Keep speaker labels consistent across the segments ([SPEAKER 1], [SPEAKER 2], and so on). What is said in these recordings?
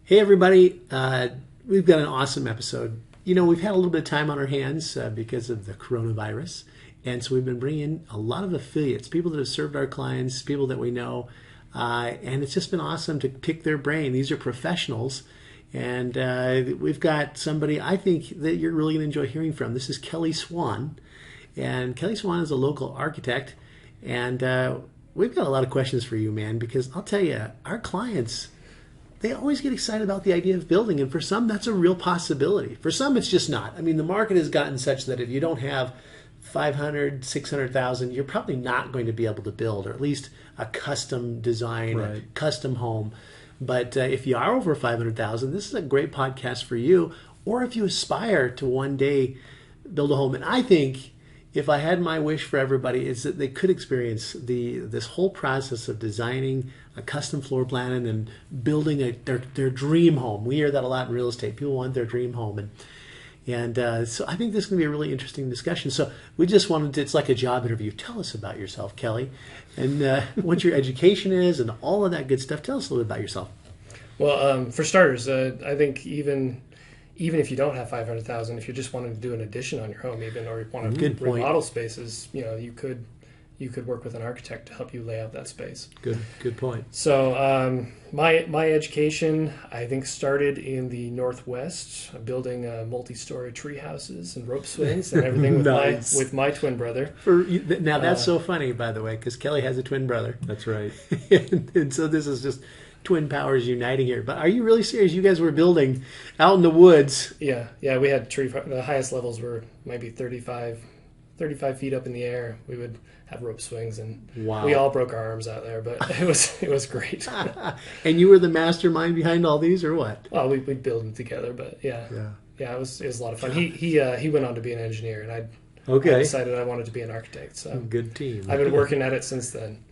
[SPEAKER 1] Hey, everybody. We've got an awesome episode. We've had a little bit of time on our hands because of the coronavirus. And so we've been bringing in a lot of affiliates, people that have served our clients, people that we know. And it's just been awesome to pick their brain. These are professionals. And we've got somebody I think that you're really going to enjoy hearing from. This is Kelly Swan. And Kelly Swan is a local architect. And we've got a lot of questions for you, man, because I'll tell you, our clients, they always get excited about the idea of building, and for some, that's a real possibility. For some, it's just not. I mean, the market has gotten such that if you don't have 500, 600,000, you're probably not going to be able to build, or at least a custom design, right, a custom home. But if you are over 500,000, this is a great podcast for you. Or if you aspire to one day build a home, and I think if I had my wish for everybody, is that they could experience this whole process of designing a custom floor plan and building their dream home. We hear that a lot in real estate. People want their dream home, and so I think this is going to be a really interesting discussion. So we just wanted to, it's like a job interview. Tell us about yourself, Kelly, and what your education is and all of that good stuff. Tell us a little bit about yourself.
[SPEAKER 2] Well, for starters, I think even if you don't have 500,000, if you just wanted to do an addition on your home, even, or you want to remodel spaces, you could work with an architect to help you lay out that space.
[SPEAKER 1] Good point.
[SPEAKER 2] So my education, I think, started in the Northwest, building multi-story tree houses and rope swings and everything with
[SPEAKER 1] nice.
[SPEAKER 2] with my twin brother.
[SPEAKER 1] Now that's so funny, by the way, because Kelly has a twin brother.
[SPEAKER 3] That's right.
[SPEAKER 1] and so this is just twin powers uniting here. But are you really serious? You guys were building out in the woods.
[SPEAKER 2] Yeah. We had the highest levels were maybe 35 feet up in the air. We would have rope swings, and
[SPEAKER 1] wow,
[SPEAKER 2] we all broke our arms out there, but it was great.
[SPEAKER 1] And you were the mastermind behind all these, or what?
[SPEAKER 2] Well, we'd build them together, but yeah, it was a lot of fun. He went on to be an engineer, and I decided I wanted to be an architect. So
[SPEAKER 1] good team.
[SPEAKER 2] I've been working at it since then.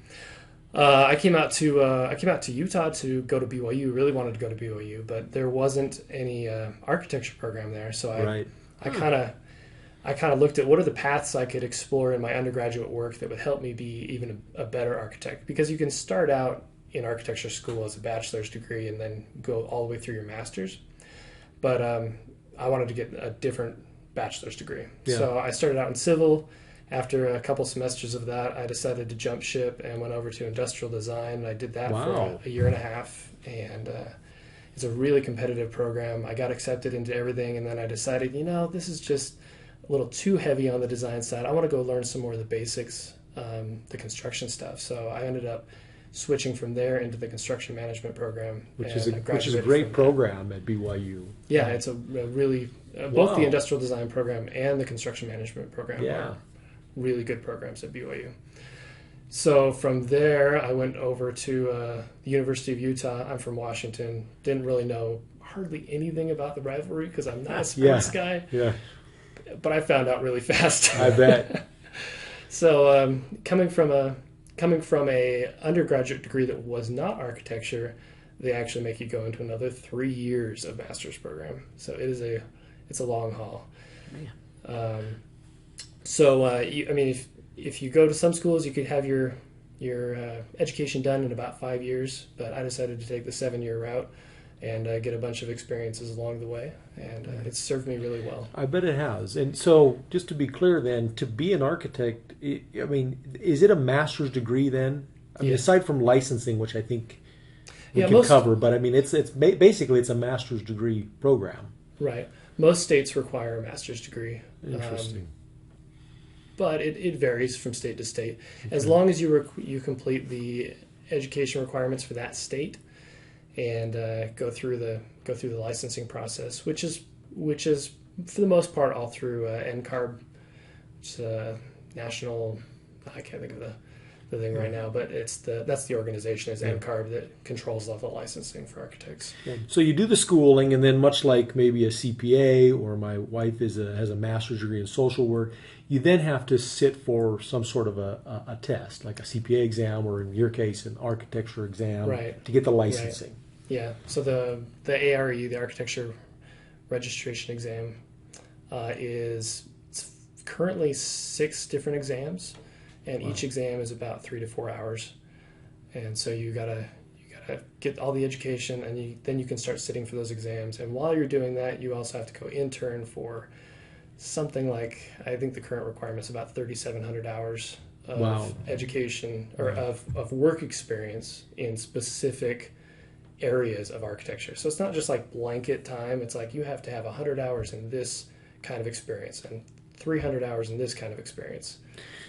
[SPEAKER 2] I came out to Utah to go to BYU. Really wanted to go to BYU, but there wasn't any architecture program there. So I kind of looked at what are the paths I could explore in my undergraduate work that would help me be even a better architect. Because you can start out in architecture school as a bachelor's degree and then go all the way through your master's. But I wanted to get a different bachelor's degree, so I started out in civil. After a couple semesters of that, I decided to jump ship and went over to industrial design. And I did that for a year and a half. And it's a really competitive program. I got accepted into everything. And then I decided, this is just a little too heavy on the design side. I want to go learn some more of the basics, the construction stuff. So I ended up switching from there into the construction management program.
[SPEAKER 3] Which is a great program at BYU.
[SPEAKER 2] Yeah, it's a really, both the industrial design program and the construction management program are really good programs at BYU. So from there, I went over to the University of Utah. I'm from Washington. Didn't really know hardly anything about the rivalry because I'm not a sports guy.
[SPEAKER 3] Yeah.
[SPEAKER 2] But I found out really fast.
[SPEAKER 3] I bet.
[SPEAKER 2] So coming from a undergraduate degree that was not architecture, they actually make you go into another 3 years of master's program. So it's a long haul. Man. So if you go to some schools, you could have your education done in about 5 years. But I decided to take the 7-year route and get a bunch of experiences along the way, and it's served me really well.
[SPEAKER 3] I bet it has. And so, just to be clear, then, to be an architect, is it a master's degree then? Aside from licensing, which I think we can cover, but it's basically it's a master's degree program.
[SPEAKER 2] Right. Most states require a master's degree.
[SPEAKER 3] Interesting.
[SPEAKER 2] But it varies from state to state. Okay. As long as you complete the education requirements for that state and go through the licensing process, which is for the most part all through NCARB, which is national. I can't think of the thing right now, but that's the organization is NCARB that controls the licensing for architects.
[SPEAKER 3] Yeah. So you do the schooling, and then much like maybe a CPA or my wife has a master's degree in social work, you then have to sit for some sort of a test, like a CPA exam, or in your case, an architecture exam, to get the licensing.
[SPEAKER 2] Right. Yeah. So the ARE, the architecture registration exam, is currently 6 different exams. And each exam is about 3 to 4 hours, and so you gotta gotta get all the education, and then you can start sitting for those exams. And while you're doing that, you also have to go intern for something like, I think the current requirement is about 3,700 hours of education or of work experience in specific areas of architecture. So it's not just like blanket time. It's like you have to have 100 hours in this kind of experience and 300 hours in this kind of experience.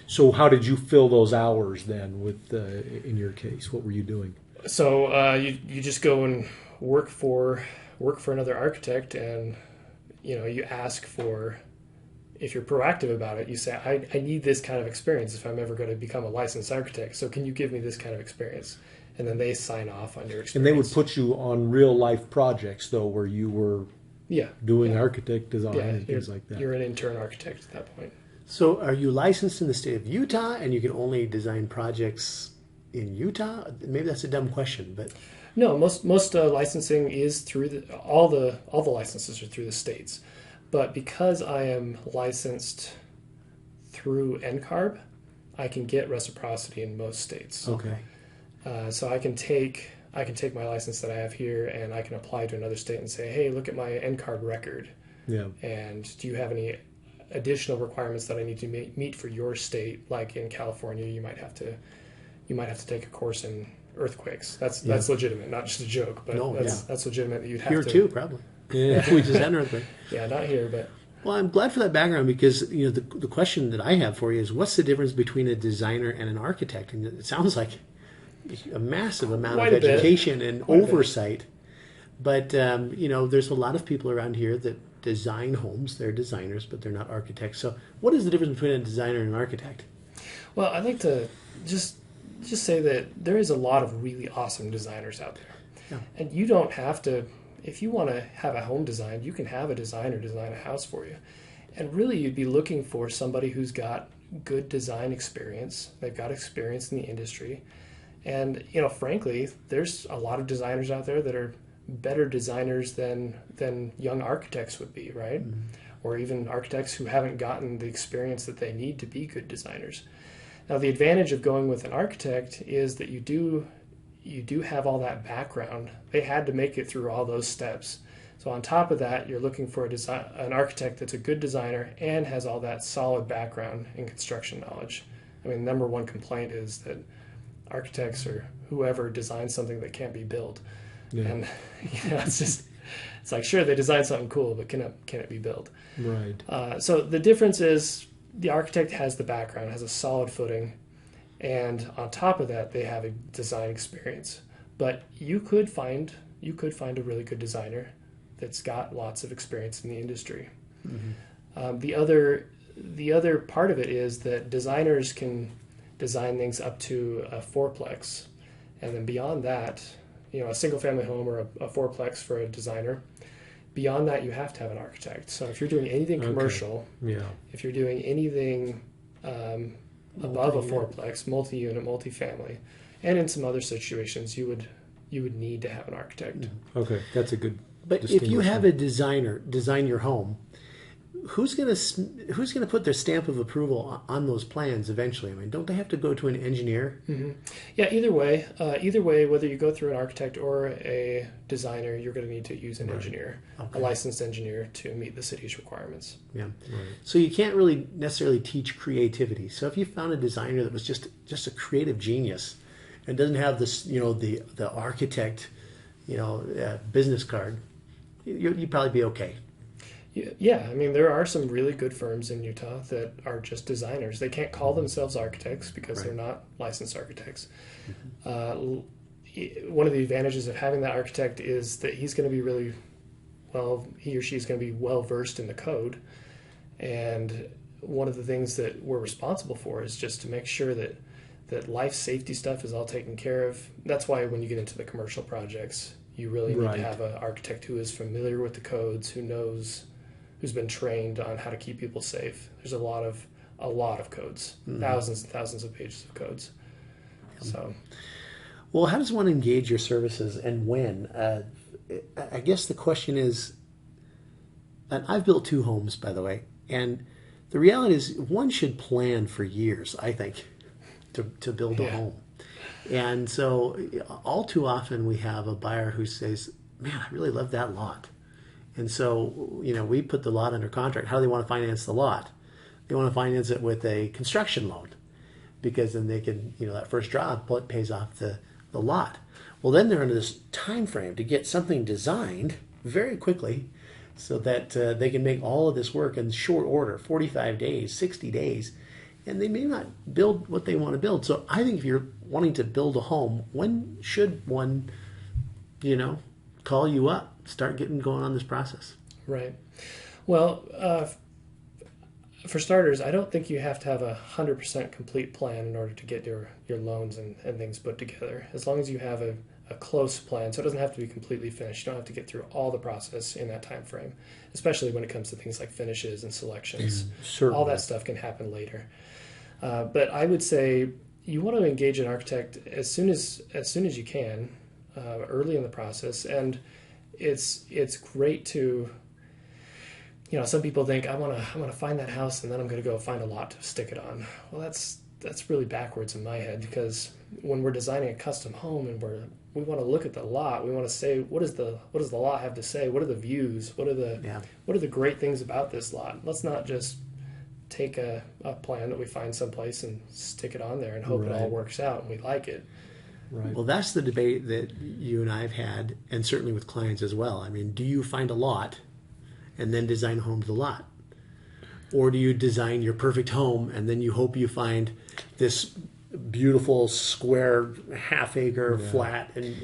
[SPEAKER 3] So how did you fill those hours then with, in your case? What were you doing?
[SPEAKER 2] So you just go and work for another architect, and you ask for, if you're proactive about it, you say, I need this kind of experience if I'm ever going to become a licensed architect. So can you give me this kind of experience? And then they sign off on your experience.
[SPEAKER 3] And they would put you on real life projects though, where you were doing architect design and things like that.
[SPEAKER 2] You're an intern architect at that point.
[SPEAKER 1] So are you licensed in the state of Utah and you can only design projects in Utah? Maybe that's a dumb question, but
[SPEAKER 2] no, most licensing is through all the licenses are through the states. But because I am licensed through NCARB, I can get reciprocity in most states.
[SPEAKER 1] Okay.
[SPEAKER 2] So I can take my license that I have here and I can apply to another state and say, hey, look at my NCARB record.
[SPEAKER 3] Yeah.
[SPEAKER 2] And do you have any additional requirements that I need to meet for your state? Like in California, you might have to take a course in earthquakes. That's legitimate, not just a joke, but that's legitimate that you'd have
[SPEAKER 1] here
[SPEAKER 2] to.
[SPEAKER 1] Here too, probably. Yeah, we just had an earthquake.
[SPEAKER 2] Yeah, not here, but.
[SPEAKER 1] Well, I'm glad for that background because the question that I have for you is, what's the difference between a designer and an architect? And it sounds like a massive amount of education and oversight. But there's a lot of people around here that design homes. They're designers, but they're not architects. So, what is the difference between a designer and an architect?
[SPEAKER 2] Well, I'd like to just say that there is a lot of really awesome designers out there, and you don't have to. If you want to have a home designed, you can have a designer design a house for you. And really, you'd be looking for somebody who's got good design experience. They've got experience in the industry. And, frankly, there's a lot of designers out there that are better designers than young architects would be, right? Mm-hmm. Or even architects who haven't gotten the experience that they need to be good designers. Now, the advantage of going with an architect is that you do have all that background. They had to make it through all those steps. So on top of that, you're looking for an architect that's a good designer and has all that solid background in construction knowledge. I mean, the number one complaint is that architects or whoever designs something that can't be built. Yeah. And it's like, sure, they designed something cool, but can it be built?
[SPEAKER 3] Right.
[SPEAKER 2] So the difference is the architect has the background, has a solid footing, and on top of that, they have a design experience. But you could find a really good designer that's got lots of experience in the industry. Mm-hmm. The other part of it is that designers can design things up to a fourplex, and then beyond that, a single-family home or a fourplex for a designer. Beyond that, you have to have an architect. So if you're doing anything commercial, if you're doing anything above a fourplex, multi-unit, multi-family, and in some other situations, you would need to have an architect.
[SPEAKER 3] Okay, that's a good.
[SPEAKER 1] But if you have a designer design your home, who's going to put their stamp of approval on those plans eventually? I mean, don't they have to go to an engineer?
[SPEAKER 2] Mm-hmm. Yeah, either way, whether you go through an architect or a designer, you're going to need to use an engineer, a licensed engineer, to meet the city's requirements.
[SPEAKER 1] Yeah. Right. So you can't really necessarily teach creativity. So if you found a designer that was just a creative genius and doesn't have this, the architect, business card, you'd probably be okay.
[SPEAKER 2] Yeah, I mean, there are some really good firms in Utah that are just designers. They can't call themselves architects because they're not licensed architects. Mm-hmm. One of the advantages of having that architect is that he's going to be really he or she is going to be well versed in the code. And one of the things that we're responsible for is just to make sure that life safety stuff is all taken care of. That's why when you get into the commercial projects, you really need to have an architect who is familiar with the codes, who's been trained on how to keep people safe. There's a lot of codes, thousands and thousands of pages of codes. So,
[SPEAKER 1] well, how does one engage your services and when? I guess the question is, and I've built 2 homes, by the way, and the reality is one should plan for years, I think, to build a home. And so all too often we have a buyer who says, man, I really love that lot. And so, we put the lot under contract. How do they want to finance the lot? They want to finance it with a construction loan, because then they can, that first draw pays off the lot. Well, then they're under this time frame to get something designed very quickly so that they can make all of this work in short order, 45 days, 60 days, and they may not build what they want to build. So I think if you're wanting to build a home, when should one, call you up, start getting going on this process?
[SPEAKER 2] Right. Well, for starters, I don't think you have to have a 100% complete plan in order to get your loans and things put together. As long as you have a close plan, so it doesn't have to be completely finished. You don't have to get through all the process in that time frame, especially when it comes to things like finishes and selections.
[SPEAKER 3] Certainly.
[SPEAKER 2] All that stuff can happen later. But I would say you want to engage an architect as soon as you can, early in the process. And it's great to, some people think I want to find that house and then I'm going to go find a lot to stick it on. Well, that's really backwards in my head, because when we're designing a custom home and we want to look at the lot, we want to say, what does the lot have to say? What are the views? What are the great things about this lot? Let's not just take a plan that we find someplace and stick it on there and hope it all works out and we like it.
[SPEAKER 1] Right. Well, that's the debate that you and I have had, and certainly with clients as well. I mean, do you find a lot and then design a home to the lot? Or do you design your perfect home and then you hope you find this beautiful square half-acre flat and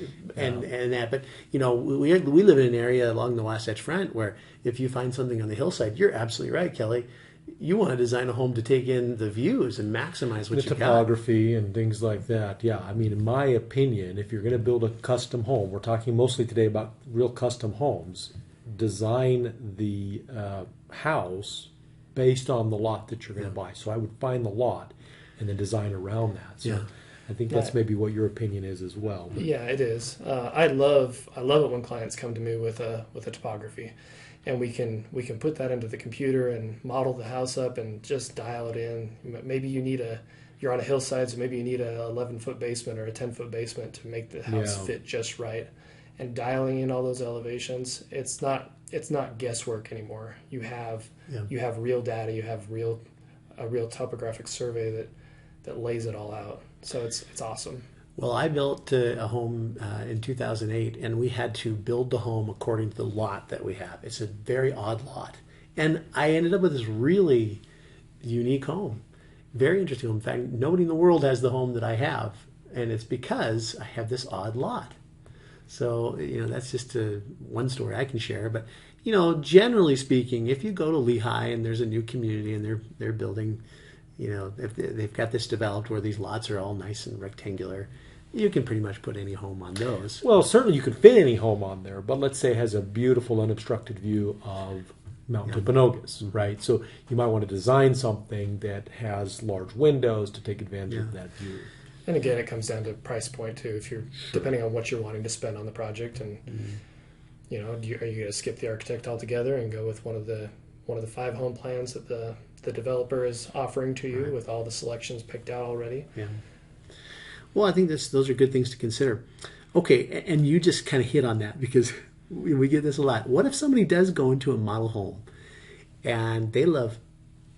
[SPEAKER 1] that? But, we live in an area along the Wasatch Front where if you find something on the hillside, you're absolutely right, Kelly. You want to design a home to take in the views and maximize what you got. The
[SPEAKER 3] topography and things like that. Yeah, I mean, in my opinion, if you're going to build a custom home, we're talking mostly today about real custom homes, design the house based on the lot that you're going to buy. So I would find the lot and then design around that. So I think that's maybe what your opinion is as well.
[SPEAKER 2] But. Yeah, it is. I love it when clients come to me with a topography. And we can put that into the computer and model the house up and just dial it in. Maybe you're on a hillside, so maybe you need a 11-foot basement or a 10-foot basement to make the house fit just right. And dialing in all those elevations, it's not guesswork anymore. You have real data, you have a real topographic survey that lays it all out. So it's awesome.
[SPEAKER 1] Well, I built a home in 2008, and we had to build the home according to the lot that we have. It's a very odd lot. And I ended up with this really unique home. Very interesting home. In fact, nobody in the world has the home that I have, and it's because I have this odd lot. So, that's just one story I can share. But, generally speaking, if you go to Lehi and there's a new community and they're building, if they've got this developed where these lots are all nice and rectangular, you can pretty much put any home on those.
[SPEAKER 3] Well, certainly you could fit any home on there, but let's say it has a beautiful unobstructed view of Mount Timpanogos, right? So you might want to design something that has large windows to take advantage of that view.
[SPEAKER 2] And again, it comes down to price point too. If you're depending on what you're wanting to spend on the project, and are you going to skip the architect altogether and go with one of the 5 home plans that the developer is offering to you with all the selections picked out already?
[SPEAKER 1] Yeah. Well, I think those are good things to consider. Okay, and you just kind of hit on that because we get this a lot. What if somebody does go into a model home and they love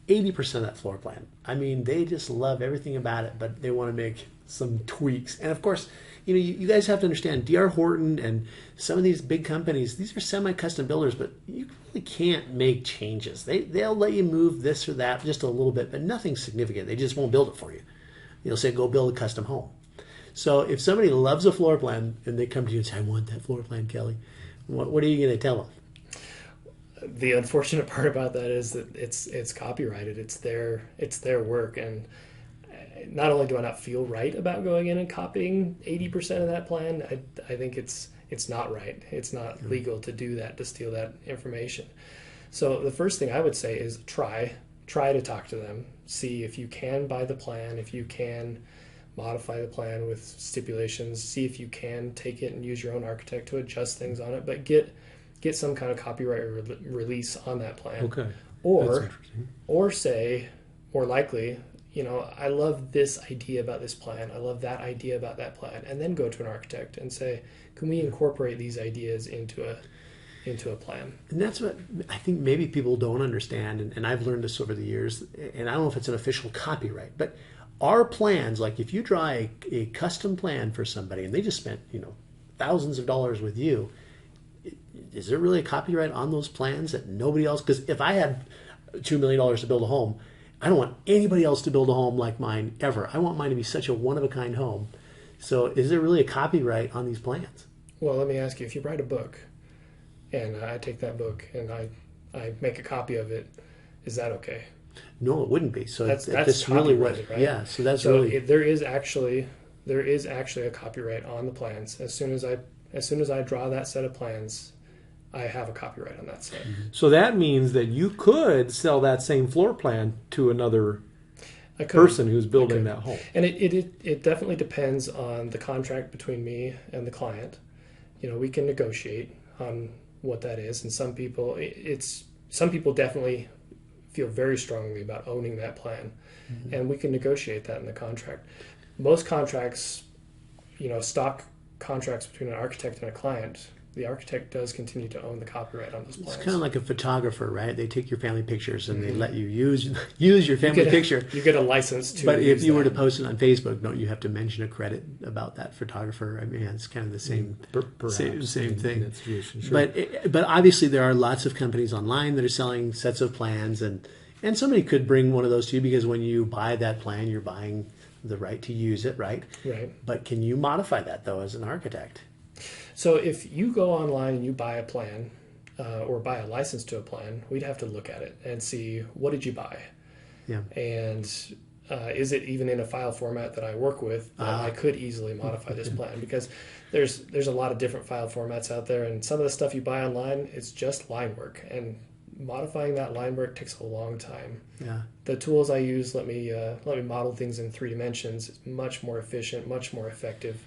[SPEAKER 1] 80% of that floor plan? I mean, they just love everything about it, but they want to make some tweaks. And of course, you guys have to understand, D.R. Horton and some of these big companies, these are semi-custom builders, but you really can't make changes. They'll let you move this or that just a little bit, but nothing significant. They just won't build it for you. They'll say, go build a custom home. So if somebody loves a floor plan and they come to you and say, I want that floor plan, Kelly, what are you going to tell them?
[SPEAKER 2] The unfortunate part about that is that it's copyrighted. It's their work, and not only do I not feel right about going in and copying 80% of that plan, I think it's not right. It's not legal to do that, to steal that information. So the first thing I would say is try to talk to them, see if you can buy the plan, if you can modify the plan with stipulations, see if you can take it and use your own architect to adjust things on it, but get some kind of copyright release on that plan.
[SPEAKER 3] Okay.
[SPEAKER 2] Or say, more likely, I love this idea about this plan. I love that idea about that plan. And then go to an architect and say, can we incorporate these ideas into a plan?
[SPEAKER 1] And that's what I think maybe people don't understand. And I've learned this over the years. And I don't know if it's an official copyright, but our plans, like if you draw a custom plan for somebody and they just spent, thousands of dollars with you, is there really a copyright on those plans that nobody else? Because if I had $2 million to build a home, I don't want anybody else to build a home like mine ever. I want mine to be such a one-of-a-kind home. So is there really a copyright on these plans?
[SPEAKER 2] Well, let me ask you, if you write a book and I take that book and I make a copy of it, is that okay?
[SPEAKER 1] No, it wouldn't be. So
[SPEAKER 2] that's
[SPEAKER 1] really what,
[SPEAKER 2] right?
[SPEAKER 1] Yeah, so that's really...
[SPEAKER 2] There is actually a copyright on the plans. As soon as I draw that set of plans, I have a copyright on that set.
[SPEAKER 3] So that means that you could sell that same floor plan to another person who's building that home.
[SPEAKER 2] And it definitely depends on the contract between me and the client. We can negotiate on what that is, and some people definitely feel very strongly about owning that plan, and we can negotiate that in the contract. Most contracts, stock contracts between an architect and a client, the architect does continue to own the copyright on those plans.
[SPEAKER 1] It's kind of like a photographer, right? They take your family pictures and they let you use your family picture.
[SPEAKER 2] You get a license to.
[SPEAKER 1] But if you were to post it on Facebook, don't you have to mention a credit about that photographer? I mean, it's kind of the same same thing.
[SPEAKER 3] That situation, sure.
[SPEAKER 1] But obviously there are lots of companies online that are selling sets of plans, and somebody could bring one of those to you, because when you buy that plan, you're buying the right to use it, right?
[SPEAKER 2] Right.
[SPEAKER 1] But can you modify that though as an architect?
[SPEAKER 2] So if you go online and you buy a plan or buy a license to a plan, we'd have to look at it and see, what did you buy?
[SPEAKER 1] Yeah.
[SPEAKER 2] And is it even in a file format that I work with that I could easily modify this plan? Because there's a lot of different file formats out there, and some of the stuff you buy online is just line work, and modifying that line work takes a long time.
[SPEAKER 1] Yeah.
[SPEAKER 2] The tools I use let me model things in 3 dimensions. It's much more efficient, much more effective,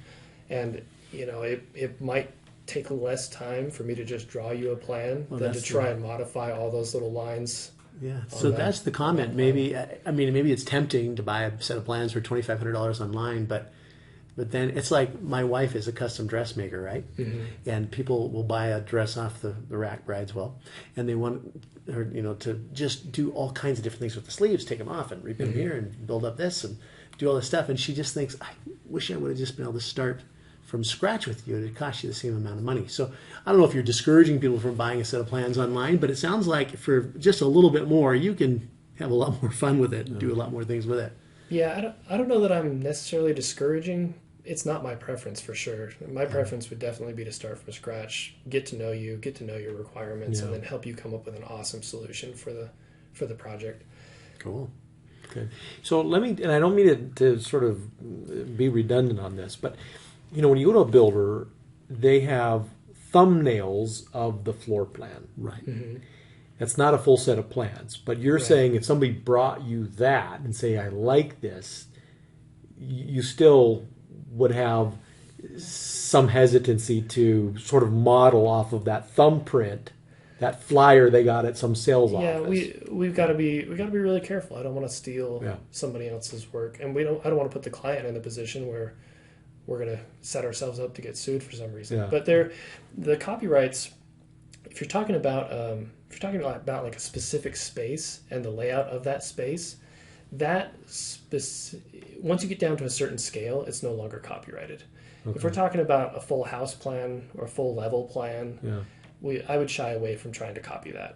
[SPEAKER 2] and it might take less time for me to just draw you a plan than to try and modify all those little lines.
[SPEAKER 1] Yeah. So that's the comment. Maybe it's tempting to buy a set of plans for $2,500 online, but then it's like, my wife is a custom dressmaker, right? Mm-hmm. And people will buy a dress off the rack, brides will, and they want her, to just do all kinds of different things with the sleeves, take them off and repin them here and build up this and do all this stuff. And she just thinks, I wish I would have just been able to start from scratch with you. It'd cost you the same amount of money. So I don't know if you're discouraging people from buying a set of plans online, but it sounds like for just a little bit more, you can have a lot more fun with it and do a lot more things with it.
[SPEAKER 2] Yeah, I don't know that I'm necessarily discouraging. It's not my preference for sure. My preference would definitely be to start from scratch, get to know you, get to know your requirements, and then help you come up with an awesome solution for the project.
[SPEAKER 1] Cool.
[SPEAKER 3] Okay. So let me, and I don't mean to sort of be redundant on this, but when you go to a builder, they have thumbnails of the floor plan.
[SPEAKER 1] Right.
[SPEAKER 2] Mm-hmm.
[SPEAKER 3] That's not a full set of plans, but you're saying if somebody brought you that and say, I like this, you still would have some hesitancy to sort of model off of that thumbprint, that flyer they got at some sales office.
[SPEAKER 2] Yeah, we've got to be really careful. I don't want to steal somebody else's work, and I don't want to put the client in a position where we're going to set ourselves up to get sued for some reason. Yeah. But the copyrights, if you're talking about like a specific space and the layout of that space, once you get down to a certain scale, it's no longer copyrighted. Okay. If we're talking about a full house plan or a full level plan, I would shy away from trying to copy that.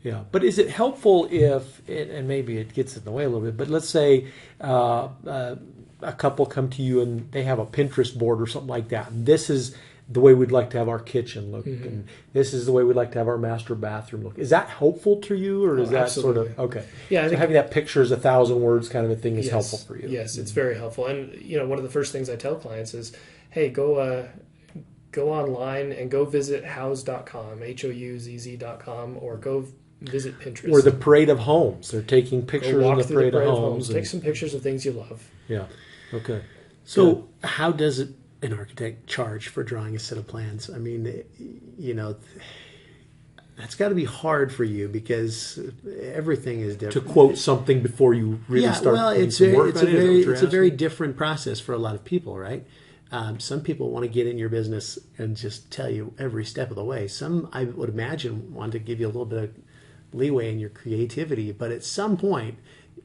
[SPEAKER 3] Yeah, but is it helpful if, and maybe it gets in the way a little bit, but let's say a couple come to you and they have a Pinterest board or something like that, and this is the way we'd like to have our kitchen look, and this is the way we'd like to have our master bathroom look. Is that helpful to you, or is that
[SPEAKER 2] absolutely.
[SPEAKER 3] Sort of okay?
[SPEAKER 2] Yeah,
[SPEAKER 3] so having that picture is 1,000 words kind of a thing is helpful for you.
[SPEAKER 2] Yes, it's very helpful. And one of the first things I tell clients is, hey, go online and go visit houzz.com, HOUZZ.com, or go visit Pinterest.
[SPEAKER 3] Or the Parade of Homes. They're taking pictures of the Parade of Homes.
[SPEAKER 2] Take some pictures of things you love.
[SPEAKER 3] Yeah. Okay.
[SPEAKER 1] So how does an architect charge for drawing a set of plans? I mean, That's got to be hard for you because everything is different.
[SPEAKER 3] To quote something before you really start putting some work on it.
[SPEAKER 1] It's a very different process for a lot of people, right? Some people want to get in your business and just tell you every step of the way. Some, I would imagine, want to give you a little bit of leeway in your creativity. But at some point,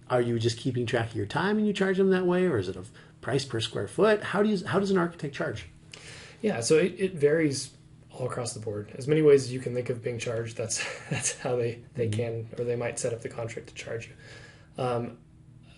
[SPEAKER 1] are you just keeping track of your time and you charge them that way, or is it a price per square foot? How does an architect charge?
[SPEAKER 2] Yeah, so it varies all across the board. As many ways as you can think of being charged, that's how they can, or they might set up the contract to charge you.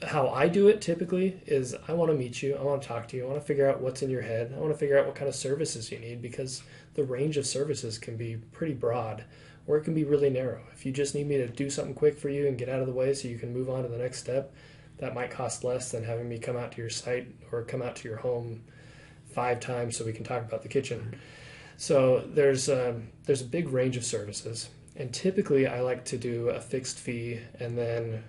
[SPEAKER 2] How I do it typically is I want to meet you, I want to talk to you, I want to figure out what's in your head, I want to figure out what kind of services you need, because the range of services can be pretty broad, or it can be really narrow. If you just need me to do something quick for you and get out of the way so you can move on to the next step, that might cost less than having me come out to your site or come out to your home 5 times so we can talk about the kitchen. So there's a big range of services, and typically I like to do a fixed fee and then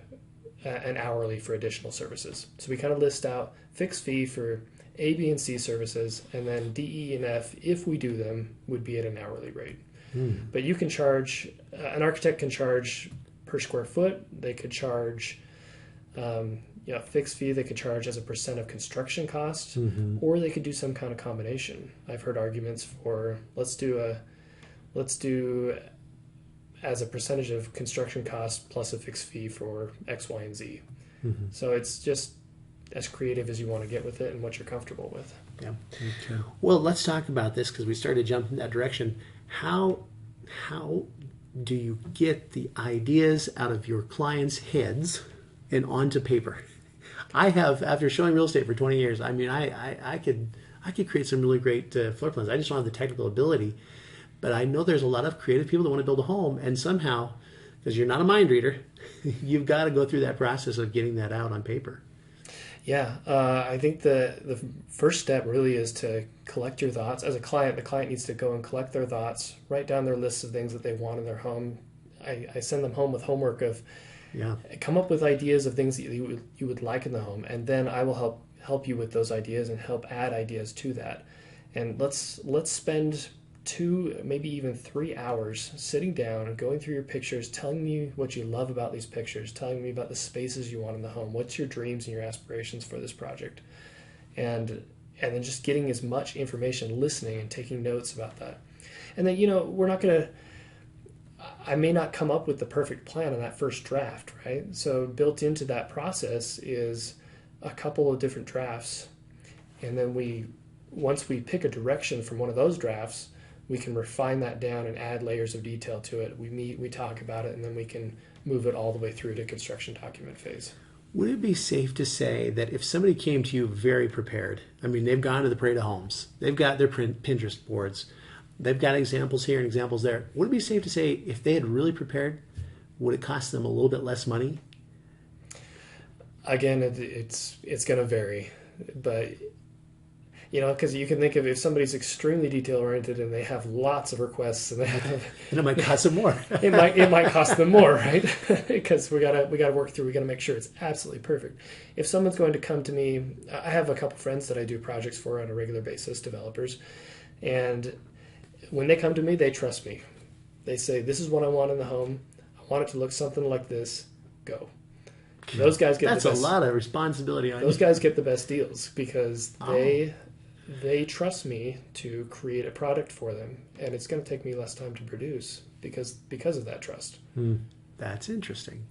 [SPEAKER 2] an hourly for additional services. So we kind of list out fixed fee for A, B, and C services, and then D, E, and F, if we do them, would be at an hourly rate. But you can charge, an architect can charge per square foot. They could charge fixed fee. They could charge as a % of construction cost, or they could do some kind of combination. I've heard arguments for let's do as a percentage of construction cost plus a fixed fee for X, Y, and Z. So it's just as creative as you want to get with it and what you're comfortable with.
[SPEAKER 1] Yeah. Okay. Well, let's talk about this because we started to jump in that direction. How do you get the ideas out of your clients' heads and onto paper? I have, after showing real estate for 20 years, I mean, I could create some really great floor plans. I just don't have the technical ability. But I know there's a lot of creative people that want to build a home, and somehow, because you're not a mind reader, you've got to go through that process of getting that out on paper.
[SPEAKER 2] Yeah, I think the first step really is to collect your thoughts. As a client, the client needs to go and collect their thoughts, write down their lists of things that they want in their home. I send them home with homework of come up with ideas of things that you would like in the home, and then I will help you with those ideas and help add ideas to that. And let's spend 2, maybe even 3 hours sitting down and going through your pictures, telling me what you love about these pictures, telling me about the spaces you want in the home, what's your dreams and your aspirations for this project, and then just getting as much information, listening and taking notes about that. And then, we're not going to, I may not come up with the perfect plan on that first draft, right? So built into that process is a couple of different drafts, and then once we pick a direction from one of those drafts, we can refine that down and add layers of detail to it. We meet, we talk about it, and then we can move it all the way through to construction document phase.
[SPEAKER 1] Would it be safe to say that if somebody came to you very prepared, I mean, they've gone to the Parade of Homes, they've got their Pinterest boards, they've got examples here and examples there, would it be safe to say if they had really prepared, would it cost them a little bit less money?
[SPEAKER 2] Again, it's going to vary, but because you can think of if somebody's extremely detail oriented and they have lots of requests and
[SPEAKER 1] and it might cost them more.
[SPEAKER 2] it might cost them more, right? Because we gotta work through. We gotta make sure it's absolutely perfect. If someone's going to come to me, I have a couple friends that I do projects for on a regular basis, developers, and when they come to me, they trust me. They say, "This is what I want in the home. I want it to look something like this. Go." Those guys get
[SPEAKER 1] that's the best. A lot of responsibility on
[SPEAKER 2] those
[SPEAKER 1] you.
[SPEAKER 2] guys get the best deals because they trust me to create a product for them, and it's going to take me less time to produce because of that trust.
[SPEAKER 1] That's interesting.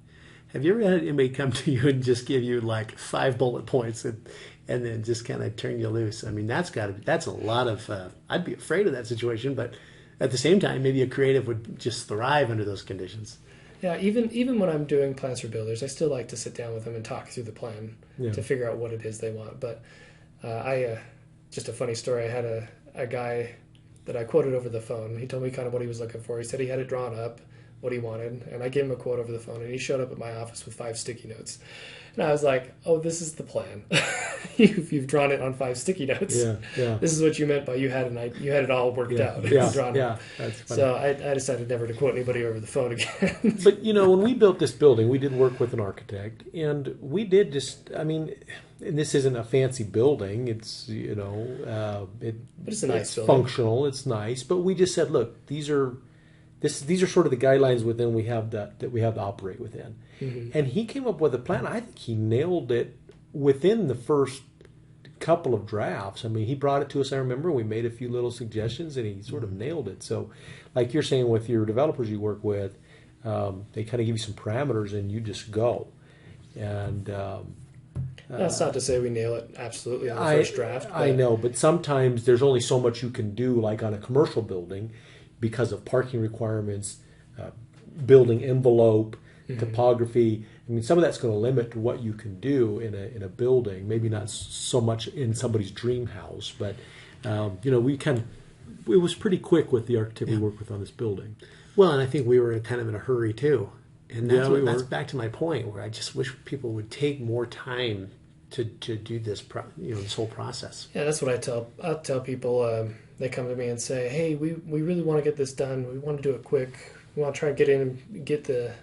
[SPEAKER 1] Have you ever had anybody come to you and just give you like 5 bullet points and then just kind of turn you loose? I mean, that's a lot of. I'd be afraid of that situation, but at the same time, maybe a creative would just thrive under those conditions.
[SPEAKER 2] Yeah, even when I'm doing plans for builders, I still like to sit down with them and talk through the plan to figure out what it is they want. But just a funny story. I had a guy that I quoted over the phone. He told me kind of what he was looking for. He said he had it drawn up, what he wanted, and I gave him a quote over the phone, and he showed up at my office with 5 sticky notes. And I was like, oh, this is the plan. You've drawn it on 5 sticky notes.
[SPEAKER 3] Yeah.
[SPEAKER 2] This is what you meant by you had it all worked out.
[SPEAKER 3] Yeah,
[SPEAKER 2] drawn
[SPEAKER 3] yeah. That's funny.
[SPEAKER 2] So I decided never to quote anybody over the phone again.
[SPEAKER 3] But, when we built this building, we did work with an architect, and we did and this isn't a fancy building. It's,
[SPEAKER 2] but it's a nice building.
[SPEAKER 3] Functional. It's nice. But we just said, look, these are these are sort of the guidelines within that we have to operate within.
[SPEAKER 2] Mm-hmm.
[SPEAKER 3] And he came up with a plan. I think he nailed it within the first couple of drafts. I mean, he brought it to us. I remember we made a few little suggestions, and he sort of nailed it. So, like you're saying with your developers you work with, they kind of give you some parameters, and you just go. And
[SPEAKER 2] that's not to say we nail it absolutely on the first draft.
[SPEAKER 3] I know, but sometimes there's only so much you can do, like on a commercial building, because of parking requirements, building envelope, topography. I mean, some of that's going to limit what you can do in a building. Maybe not so much in somebody's dream house, but it was pretty quick with the architect we worked with on this building.
[SPEAKER 1] Well, and I think we were kind of in a hurry too, and that's
[SPEAKER 3] were.
[SPEAKER 1] back to my point where I just wish people would take more time to do this this whole process.
[SPEAKER 2] Yeah, that's what I'll tell people. They come to me and say, "Hey, we really want to get this done. We want to do it quick. We want to try and get in and get the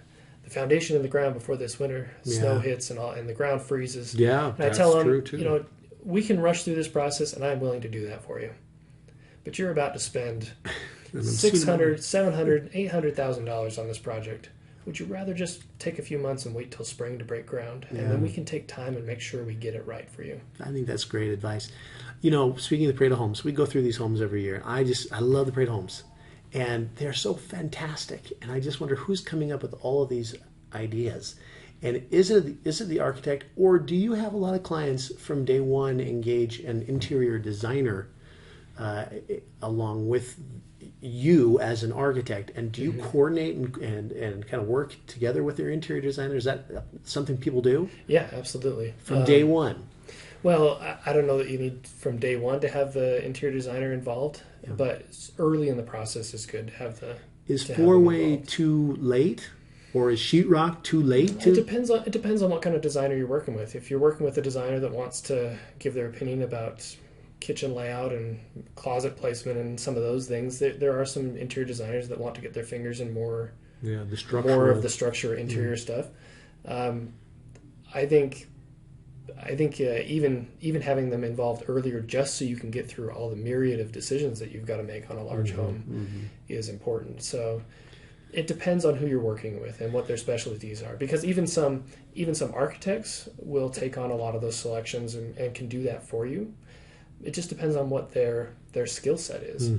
[SPEAKER 2] foundation in the ground before this winter snow hits and the ground freezes."
[SPEAKER 3] Yeah,
[SPEAKER 2] and I tell them, we can rush through this process, and I'm willing to do that for you. But you're about to spend $600,000, $700,000, $800,000 on this project. Would you rather just take a few months and wait till spring to break ground, and then we can take time and make sure we get it right for you?
[SPEAKER 1] I think that's great advice. Speaking of the Parade of Homes, we go through these homes every year. I love the Parade of Homes, and they're so fantastic. And I just wonder who's coming up with all of these ideas. And is it the architect, or do you have a lot of clients from day one engage an interior designer along with you as an architect, and do you coordinate and kind of work together with your interior designer? Is that something people do?
[SPEAKER 2] Yeah, absolutely.
[SPEAKER 1] From day one?
[SPEAKER 2] Well, I don't know that you need from day one to have the interior designer involved, but early in the process is good to have the.
[SPEAKER 1] Is four-way too late, or is sheetrock too late?
[SPEAKER 2] It depends on what kind of designer you're working with. If you're working with a designer that wants to give their opinion about kitchen layout and closet placement and some of those things, there are some interior designers that want to get their fingers in more of the structure interior stuff. I think even having them involved earlier, just so you can get through all the myriad of decisions that you've got to make on a large home, is important. So it depends on who you're working with and what their specialties are, because even some architects will take on a lot of those selections and can do that for you. It just depends on what their skill set is.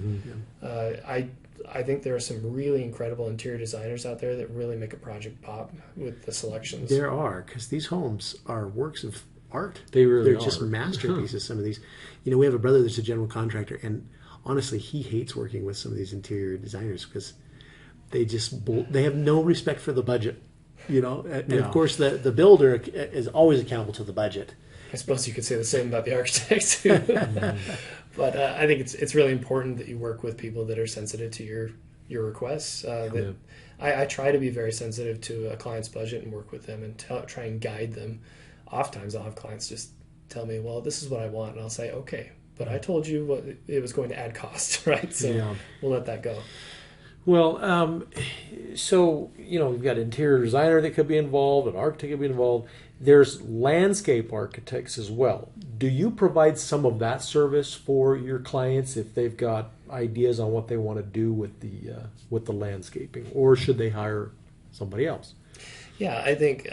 [SPEAKER 2] I think there are some really incredible interior designers out there that really make a project pop with the selections.
[SPEAKER 1] There are, because these homes are works of art.
[SPEAKER 3] They're
[SPEAKER 1] just masterpieces. Some of these, we have a brother that's a general contractor, and honestly, he hates working with some of these interior designers because they have no respect for the budget. And of course, the builder is always accountable to the budget.
[SPEAKER 2] I suppose you could say the same about the architect too. But I think it's really important that you work with people that are sensitive to your requests. I try to be very sensitive to a client's budget and work with them and try and guide them. Oftentimes I'll have clients just tell me, well, this is what I want, and I'll say, okay, but I told you what it was going to add cost, right? So we'll let that go.
[SPEAKER 3] Well, so you've got an interior designer that could be involved, an architect could be involved. There's landscape architects as well. Do you provide some of that service for your clients if they've got ideas on what they want to do with the landscaping, or should they hire somebody else?
[SPEAKER 2] Yeah, I think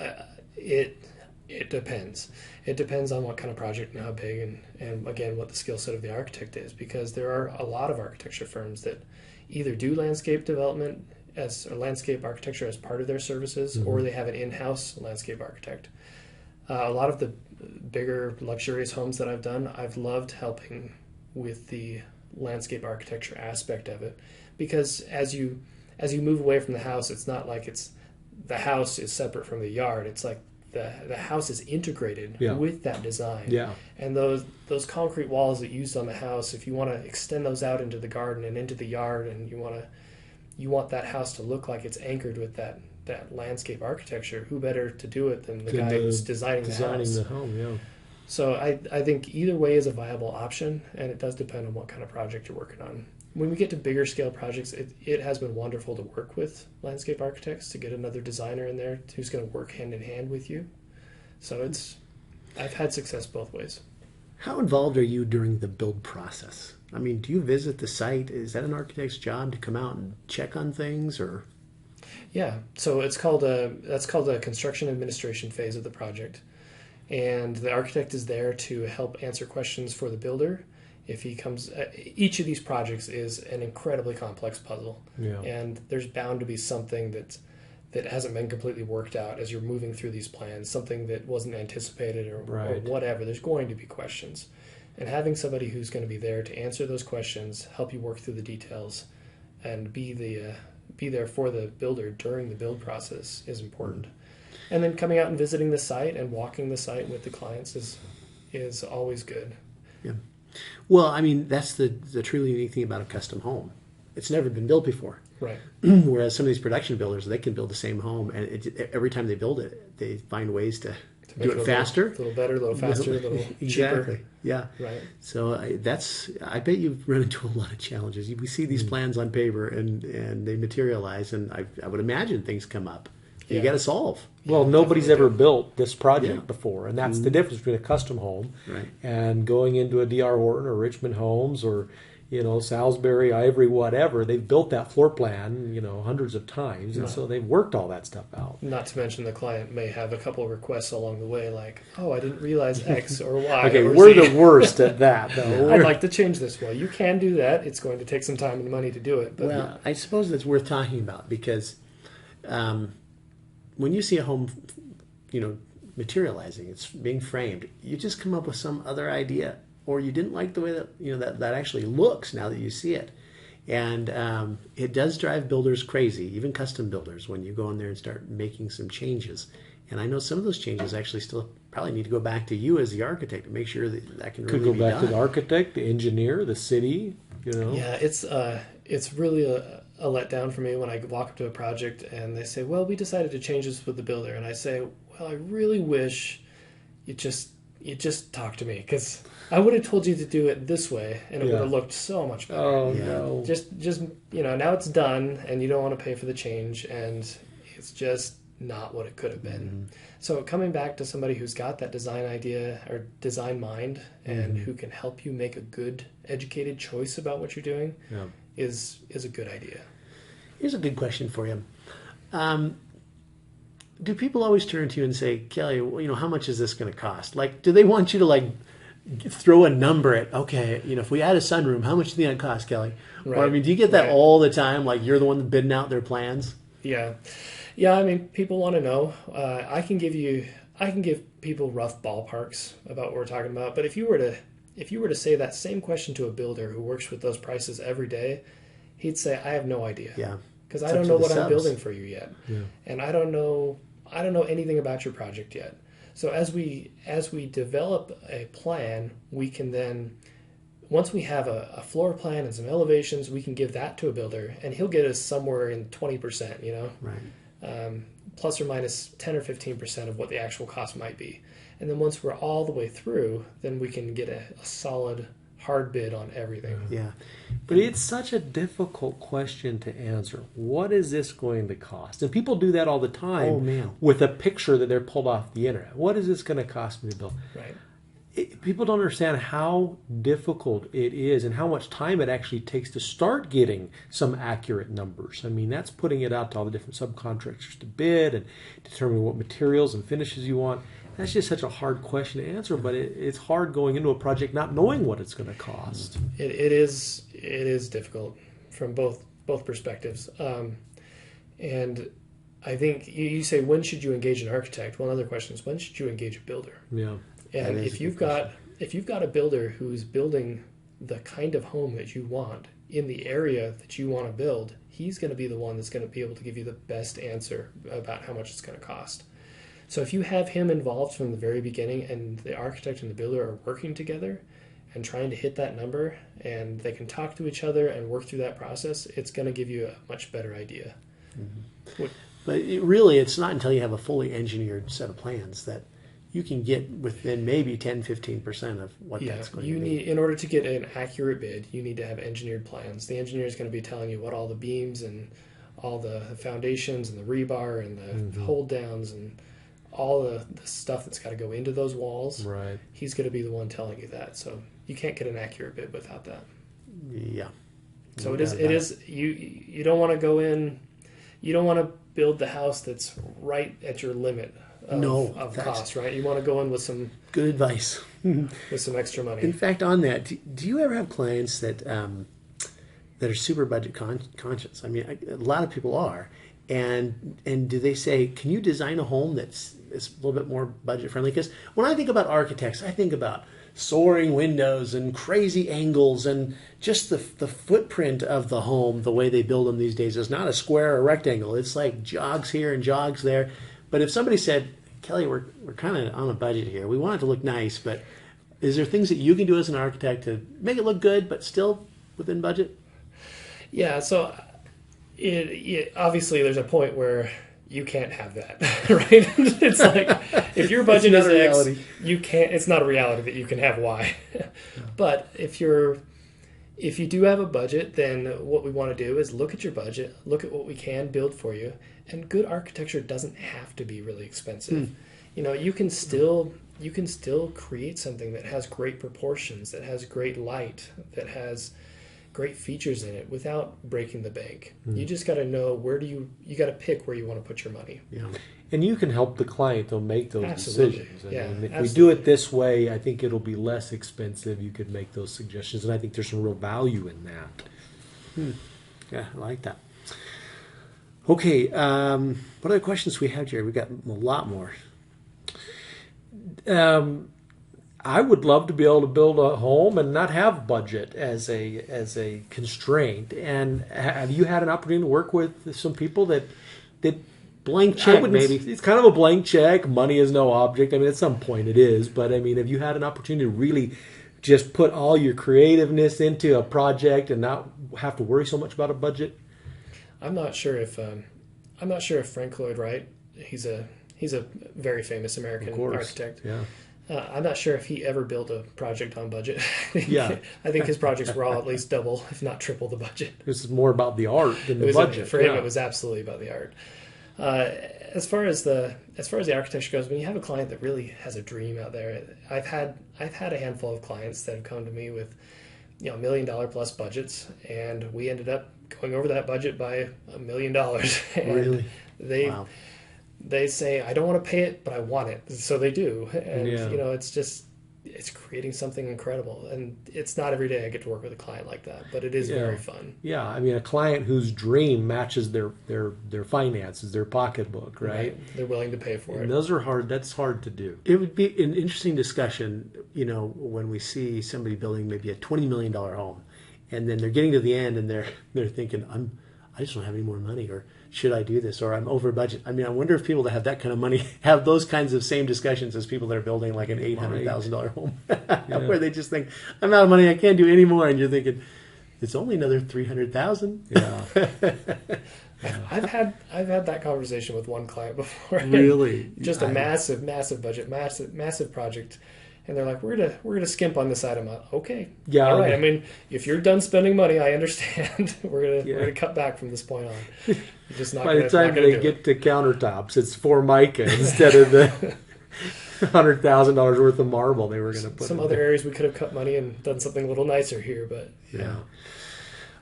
[SPEAKER 2] it depends. It depends on what kind of project and how big, and again what the skill set of the architect is, because there are a lot of architecture firms that either do landscape development or landscape architecture as part of their services, or they have an in-house landscape architect. A lot of the bigger luxurious homes that I've done, I've loved helping with the landscape architecture aspect of it, because as you move away from the house, it's not like the house is separate from the yard. It's like the house is integrated with that design. Yeah. And those concrete walls that you used on the house, if you want to extend those out into the garden and into the yard, and you want that house to look like it's anchored with that landscape architecture, who better to do it than the guy who's designing the house?
[SPEAKER 3] The home, yeah.
[SPEAKER 2] So I think either way is a viable option, and it does depend on what kind of project you're working on. When we get to bigger scale projects, it has been wonderful to work with landscape architects, to get another designer in there who's going to work hand in hand with you. So I've had success both ways.
[SPEAKER 1] How involved are you during the build process? I mean, do you visit the site? Is that an architect's job to come out and check on things, or?
[SPEAKER 2] Yeah, so that's called a construction administration phase of the project, and the architect is there to help answer questions for the builder. If he comes, each of these projects is an incredibly complex puzzle, and there's bound to be something that hasn't been completely worked out as you're moving through these plans, something that wasn't anticipated or whatever. There's going to be questions, and having somebody who's going to be there to answer those questions, help you work through the details, and be there for the builder during the build process is important. And then coming out and visiting the site and walking the site with the clients is always good.
[SPEAKER 1] Yeah. Well, I mean, that's the truly unique thing about a custom home. It's never been built before.
[SPEAKER 2] Right.
[SPEAKER 1] Whereas some of these production builders, they can build the same home, and every time they build it, they find ways to do it faster.
[SPEAKER 2] A little better, a little faster, a little
[SPEAKER 1] exactly.
[SPEAKER 2] cheaper.
[SPEAKER 1] Yeah.
[SPEAKER 2] Right.
[SPEAKER 1] So I bet you've run into a lot of challenges. We see these plans on paper, and they materialize, and I would imagine things come up. You got to solve.
[SPEAKER 3] Well, nobody's ever built this project before, and that's the difference between a custom home and going into a D.R. Horton or Richmond Homes or Salisbury, Ivory, whatever. They've built that floor plan, hundreds of times, and so they've worked all that stuff out.
[SPEAKER 2] Not to mention the client may have a couple of requests along the way, like, "Oh, I didn't realize X or Y."
[SPEAKER 3] Okay,
[SPEAKER 2] or
[SPEAKER 3] we're
[SPEAKER 2] Z.
[SPEAKER 3] the worst at that, though.
[SPEAKER 2] I'd like to change this. Well, you can do that. It's going to take some time and money to do it. But
[SPEAKER 1] Well, I suppose that's worth talking about because when you see a home, materializing, it's being framed, you just come up with some other idea, or you didn't like the way that that actually looks now that you see it, and it does drive builders crazy, even custom builders, when you go in there and start making some changes. And I know some of those changes actually still probably need to go back to you as the architect to make sure that can really
[SPEAKER 3] Could go
[SPEAKER 1] be
[SPEAKER 3] back
[SPEAKER 1] done.
[SPEAKER 3] to the architect, the engineer, the city.
[SPEAKER 2] Yeah, it's really a letdown for me when I walk up to a project and they say, "Well, we decided to change this with the builder," and I say, "Well, I really wish you just talk to me, because I would have told you to do it this way, and it would have looked so much better."
[SPEAKER 3] Oh
[SPEAKER 1] Yeah.
[SPEAKER 3] no!
[SPEAKER 2] Just now it's done, and you don't want to pay for the change, and it's just not what it could have been. So coming back to somebody who's got that design idea or design mind, and who can help you make a good, educated choice about what you're doing is a good idea.
[SPEAKER 1] Here's a good question for you. Do people always turn to you and say, "Kelly, how much is this going to cost?" Like, do they want you to throw a number at, okay, if we add a sunroom, how much do you think it cost, Kelly?
[SPEAKER 2] Right.
[SPEAKER 1] Or, do you get that all the time? Like, you're the one bidding out their plans?
[SPEAKER 2] Yeah. I mean, people want to know. I can give people rough ballparks about what we're talking about. But if you were to say that same question to a builder who works with those prices every day, he'd say, "I have no idea."
[SPEAKER 1] Yeah.
[SPEAKER 2] Because
[SPEAKER 1] It's
[SPEAKER 2] I don't
[SPEAKER 1] up
[SPEAKER 2] know
[SPEAKER 1] to the
[SPEAKER 2] what I'm
[SPEAKER 1] subs.
[SPEAKER 2] building for you yet,
[SPEAKER 3] Yeah.
[SPEAKER 2] and I don't know anything about your project yet. So as we develop a plan, we can then, once we have a floor plan and some elevations, we can give that to a builder, and he'll get us somewhere in 20%,
[SPEAKER 1] Right.
[SPEAKER 2] plus or minus 10 or 15% of what the actual cost might be. And then once we're all the way through, then we can get a solid, hard bid on everything.
[SPEAKER 1] Yeah.
[SPEAKER 3] But it's such a difficult question to answer. What is this going to cost? And people do that all the time
[SPEAKER 1] Oh, man.
[SPEAKER 3] with a picture that they're pulled off the internet. What is this going to cost me to build?
[SPEAKER 2] Right.
[SPEAKER 3] People don't understand how difficult it is and how much time it actually takes to start getting some accurate numbers. I mean, that's putting it out to all the different subcontractors to bid and determining what materials and finishes you want. That's just such a hard question to answer, but it's hard going into a project not knowing what it's going to cost.
[SPEAKER 2] It is difficult from both perspectives. And I think you say, when should you engage an architect? Well, another question is, when should you engage a builder?
[SPEAKER 3] Yeah.
[SPEAKER 2] And
[SPEAKER 1] That is
[SPEAKER 2] if
[SPEAKER 1] a
[SPEAKER 2] you've got a builder who's building the kind of home that you want in the area that you want to build, he's going to be the one that's going to be able to give you the best answer about how much it's going to cost. So if you have him involved from the very beginning, and the architect and the builder are working together and trying to hit that number, and they can talk to each other and work through that process, it's going to give you a much better idea.
[SPEAKER 1] But it's not until you have a fully engineered set of plans that you can get within maybe 10, 15% of what that's going to be.
[SPEAKER 2] In order to get an accurate bid, you need to have engineered plans. The engineer is going to be telling you what all the beams and all the foundations and the rebar and the hold downs and all the stuff that's got to go into those walls.
[SPEAKER 3] Right.
[SPEAKER 2] He's going to be the one telling you that. So you can't get an accurate bid without that.
[SPEAKER 1] Yeah.
[SPEAKER 2] So it is you don't want to go in, you don't want to build the house that's right at your limit of cost, right? You want to go in with some
[SPEAKER 1] good advice.
[SPEAKER 2] with some extra money.
[SPEAKER 1] In fact, on that, do you ever have clients that are super budget conscious? I mean, a lot of people are. And do they say, can you design a home that's a little bit more budget friendly? Because when I think about architects, I think about soaring windows and crazy angles and just the footprint of the home, the way they build them these days is not a square or rectangle. It's like jogs here and jogs there. But if somebody said, Kelly, we're kind of on a budget here. We want it to look nice, but is there things that you can do as an architect to make it look good but still within budget?
[SPEAKER 2] Yeah, so it obviously there's a point where you can't have that, right? It's like if your budget is X, you can't. It's not a reality that you can have Y. But if you do have a budget, then what we want to do is look at your budget, look at what we can build for you, and good architecture doesn't have to be really expensive. You know, you can still create something that has great proportions, that has great light, that has great features in it without breaking the bank. You just got to know you got to pick where you want to put your money.
[SPEAKER 1] Yeah.
[SPEAKER 3] And you can help the client, they'll make those decisions.
[SPEAKER 2] Yeah,
[SPEAKER 3] mean, if
[SPEAKER 2] absolutely.
[SPEAKER 3] we do it this way, I think it'll be less expensive. You could make those suggestions, and I think there's some real value in that.
[SPEAKER 1] Yeah, I like that. Okay, what other questions we have here? We got a lot more.
[SPEAKER 3] I would love to be able to build a home and not have budget as a constraint. And have you had an opportunity to work with some people that
[SPEAKER 1] Blank check, maybe.
[SPEAKER 3] It's kind of a blank check. Money is no object. I mean, at some point it is. But I mean, have you had an opportunity to really just put all your creativeness into a project and not have to worry so much about a budget?
[SPEAKER 2] I'm not sure if Frank Lloyd Wright, he's a very famous American architect.
[SPEAKER 3] Yeah.
[SPEAKER 2] I'm not sure if he ever built a project on budget.
[SPEAKER 3] Yeah.
[SPEAKER 2] I think his projects were all at least double, if not triple the budget.
[SPEAKER 3] This is more about the art than the budget.
[SPEAKER 2] For him, it was absolutely about the art. As far as the architecture goes, when you have a client that really has a dream out there, I've had a handful of clients that have come to me with, $1 million plus budgets, and we ended up going over that budget by $1 million.
[SPEAKER 1] Really?
[SPEAKER 2] They say, I don't want to pay it, but I want it. So they do. And,
[SPEAKER 3] Yeah.
[SPEAKER 2] it's creating something incredible. And it's not every day I get to work with a client like that, but it is very fun.
[SPEAKER 3] Yeah. I mean, a client whose dream matches their finances, their pocketbook, right?
[SPEAKER 2] They're willing to pay for it.
[SPEAKER 3] And those are hard. That's hard to do.
[SPEAKER 1] It would be an interesting discussion, when we see somebody building maybe a $20 million home, and then they're getting to the end and they're thinking, I just don't have any more money, or should I do this, or I'm over budget. I mean, I wonder if people that have that kind of money have those kinds of same discussions as people that are building like an $800,000 home, where they just think, I'm out of money, I can't do any more, and you're thinking, it's only another $300,000.
[SPEAKER 3] Yeah.
[SPEAKER 2] I've had that conversation with one client before.
[SPEAKER 1] Really?
[SPEAKER 2] Just a massive budget, massive project. And they're like, we're gonna skimp on this item. Okay.
[SPEAKER 3] Yeah.
[SPEAKER 2] All right. I mean, if you're done spending money, I understand. we're gonna cut back from this point on. You're just not.
[SPEAKER 3] By the time they get to countertops, it's Formica instead of the $100,000 worth of marble they were going to put.
[SPEAKER 2] Some other areas we could have cut money and done something a little nicer here, but
[SPEAKER 1] yeah.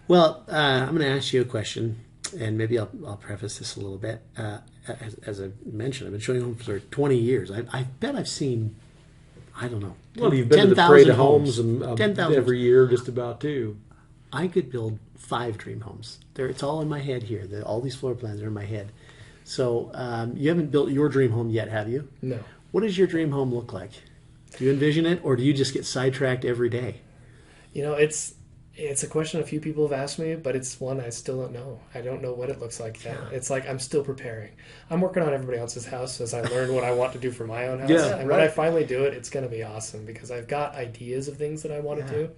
[SPEAKER 1] Well, I'm going to ask you a question, and maybe I'll preface this a little bit. As I mentioned, I've been showing homes for 20 years. I bet I've seen, I don't know.
[SPEAKER 3] Well, you've been to the Parade of Homes
[SPEAKER 1] 10,000
[SPEAKER 3] every year, just about too.
[SPEAKER 1] I could build 5 dream homes. It's all in my head here. All these floor plans are in my head. So you haven't built your dream home yet, have you?
[SPEAKER 2] No.
[SPEAKER 1] What does your dream home look like? Do you envision it, or do you just get sidetracked every day?
[SPEAKER 2] You know, it's a question a few people have asked me, but it's one I still don't know. I don't know what it looks like yet. It's like I'm still preparing. I'm working on everybody else's house as I learn what I want to do for my own house.
[SPEAKER 3] Yeah,
[SPEAKER 2] and when I finally do it, it's going to be awesome because I've got ideas of things that I want to do.